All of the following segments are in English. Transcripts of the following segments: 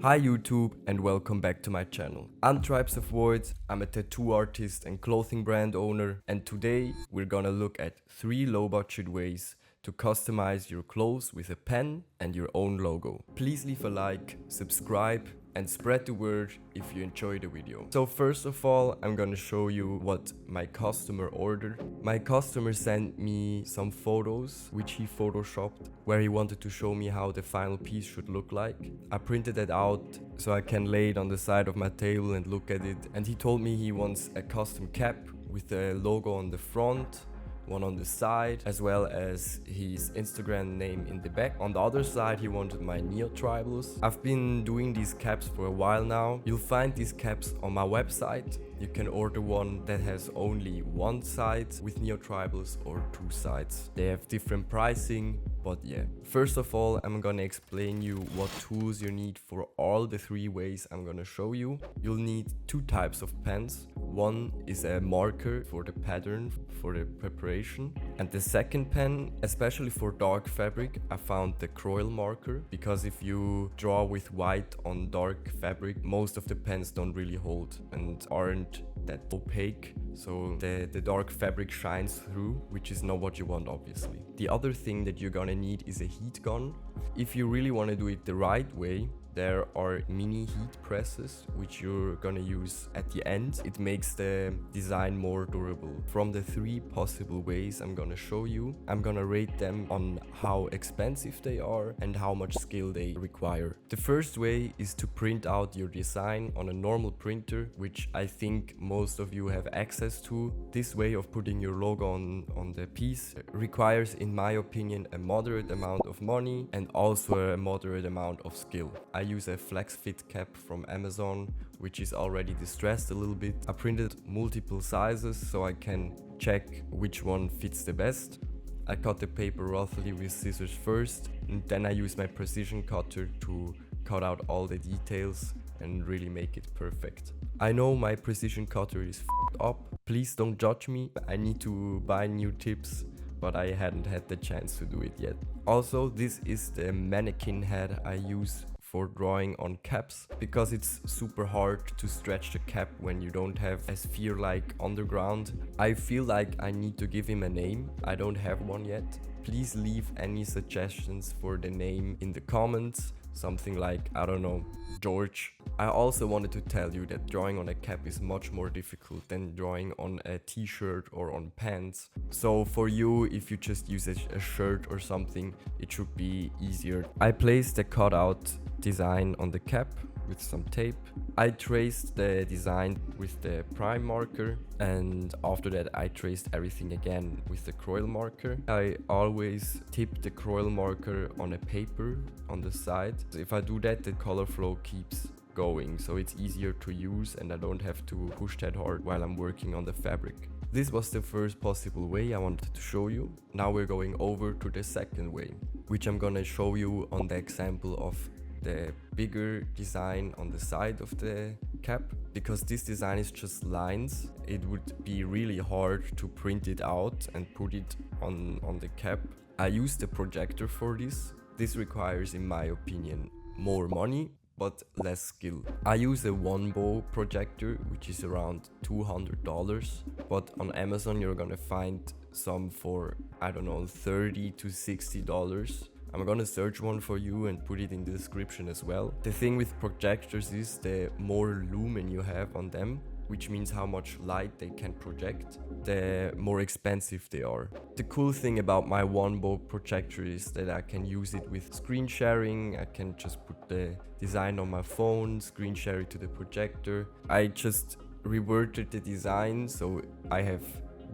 Hi YouTube and welcome back to my channel. I'm Tribesofvoid, I'm a tattoo artist and clothing brand owner, and today we're gonna look at 3 low budget ways to customize your clothes with a pen and your own logo. Please leave a like, subscribe and spread the word if you enjoy the video. So first of all, I'm gonna show you what my customer ordered. My customer sent me some photos which he photoshopped, where he wanted to show me how the final piece should look like. I printed it out so I can lay it on the side of my table and look at it, and he told me he wants a custom cap with a logo on the front, one on the side, as well as his Instagram name in the back. On the other side, he wanted my Neo Tribals. I've been doing these caps for a while now. You'll find these caps on my website. You can order one that has only one side with Neo Tribals or 2 sides. They have different pricing, but yeah. First of all, I'm gonna explain you what tools you need for all the 3 ways I'm gonna show you. You'll need 2 types of pens. One is a marker for the pattern, for the preparation. And the second pen, especially for dark fabric, I found the Croil marker, because if you draw with white on dark fabric, most of the pens don't really hold and aren't that opaque, so the dark fabric shines through, which is not what you want, obviously. The other thing that you're gonna need is a heat gun. If you really want to do it the right way, there are mini heat presses which you're gonna use at the end. It makes the design more durable. From the 3 possible ways I'm gonna show you, I'm gonna rate them on how expensive they are and how much skill they require. The first way is to print out your design on a normal printer, which I think most of you have access to. This way of putting your logo on the piece requires, in my opinion, a moderate amount of money and also a moderate amount of skill. I use a flex fit cap from Amazon, which is already distressed a little bit. I printed multiple sizes so I can check which one fits the best. I cut the paper roughly with scissors first, and then I use my precision cutter to cut out all the details and really make it perfect. I know my precision cutter is f***ed up. Please don't judge me. I need to buy new tips, but I hadn't had the chance to do it yet. Also, this is the mannequin head I use for drawing on caps, because it's super hard to stretch the cap when you don't have a sphere-like underground. I feel like I need to give him a name. I don't have one yet. Please leave any suggestions for the name in the comments. Something like, I don't know, George. I also wanted to tell you that drawing on a cap is much more difficult than drawing on a t-shirt or on pants. So for you, if you just use a shirt or something, it should be easier. I placed the cutout design on the cap with some tape. I traced the design with the prime marker, and after that I traced everything again with the Croil marker. I always tip the Croil marker on a paper on the side. If I do that, the color flow keeps going, so it's easier to use and I don't have to push that hard while I'm working on the fabric. This was the first possible way I wanted to show you. Now we're going over to the second way, which I'm gonna show you on the example of the bigger design on the side of the cap. Because this design is just lines, it would be really hard to print it out and put it on the cap. I used a projector for this. This requires, in my opinion, more money but less skill. I use a one bow projector, which is around $200, but on Amazon you're gonna find some for, I don't know, $30 to $60. I'm gonna search one for you and put it in the description as well. The thing with projectors is the more lumen you have on them, which means how much light they can project, the more expensive they are. The cool thing about my one bow projector is that I can use it with screen sharing. I can just put the design on my phone, screen share it to the projector. I just reverted the design so I have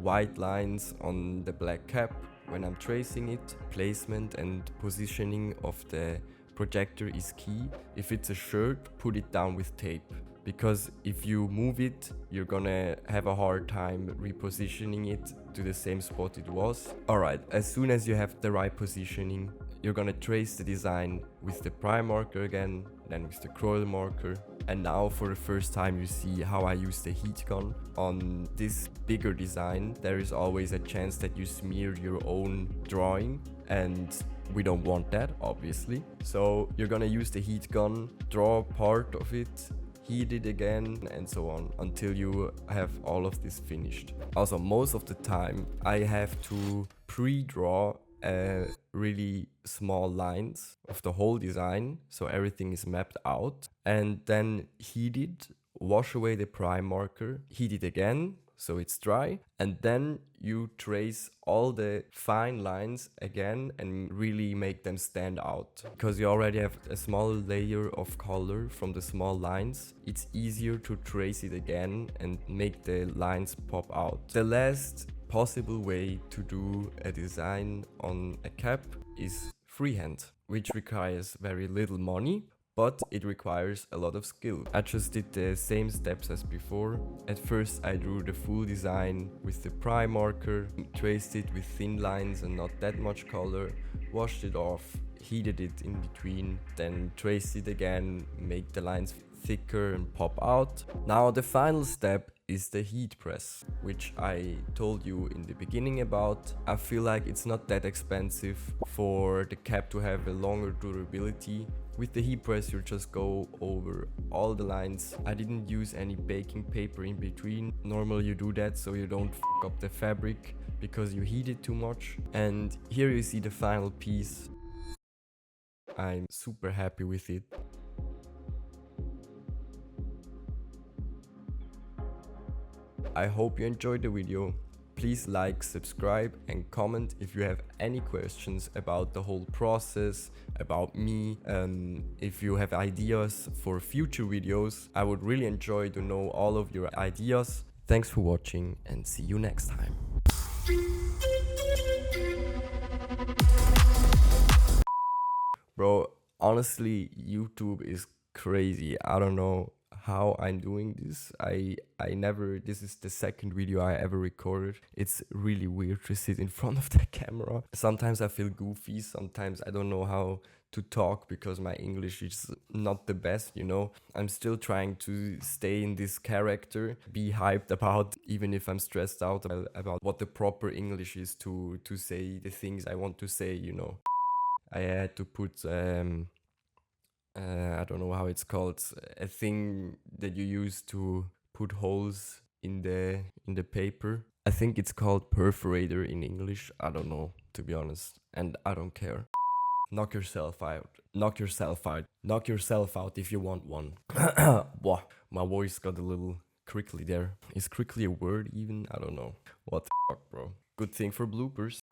white lines on the black cap when I'm tracing it. Placement and positioning of the projector is key. If it's a shirt, put it down with tape, because if you move it, you're gonna have a hard time repositioning it to the same spot it was. Alright, as soon as you have the right positioning, you're gonna trace the design with the prime marker again, then with the Croil marker. And now for the first time you see how I use the heat gun. On this bigger design, there is always a chance that you smear your own drawing, and We don't want that, obviously. So you're gonna use the heat gun, draw part of it, heat it again, and so on until you have all of this finished. Also, most of the time I have to pre-draw really small lines of the whole design, so everything is mapped out, and then heat it, wash away the prime marker, heat it again so it's dry, and then you trace all the fine lines again and really make them stand out. Because you already have a small layer of color from the small lines, it's easier to trace it again and make the lines pop out. The last possible way to do a design on a cap is freehand, which requires very little money, but it requires a lot of skill. I just did the same steps as before. At first I drew the full design with the prime marker, traced it with thin lines and not that much color, washed it off, heated it in between, then traced it again, make the lines thicker and pop out. Now the final step is the heat press, which I told you in the beginning about. I feel like it's not that expensive for the cap to have a longer durability. With the heat press you just go over all the lines. I didn't use any baking paper in between. Normally you do that so you don't f up the fabric because you heat it too much. And here you see the final piece. I'm super happy with it. I hope you enjoyed the video. Please like, subscribe and comment if you have any questions about the whole process, about me. If you have ideas for future videos, I would really enjoy to know all of your ideas. Thanks for watching and see you next time. Bro, honestly, YouTube is crazy. I don't know how I'm doing this. This is the second video I ever recorded. It's really weird to sit in front of the camera. Sometimes I feel goofy, sometimes I don't know how to talk because my English is not the best, you know. I'm still trying to stay in this character, be hyped about, even if I'm stressed out about what the proper English is to say the things I want to say, you know. I had to put I don't know how it's called, a thing that you use to put holes in the paper. I think it's called perforator in English. I don't know, to be honest, and I don't care. Knock yourself out. Knock yourself out. Knock yourself out if you want one. Wow, my voice got a little crickly there. Is crickly a word even? I don't know. What the fuck, bro? Good thing for bloopers.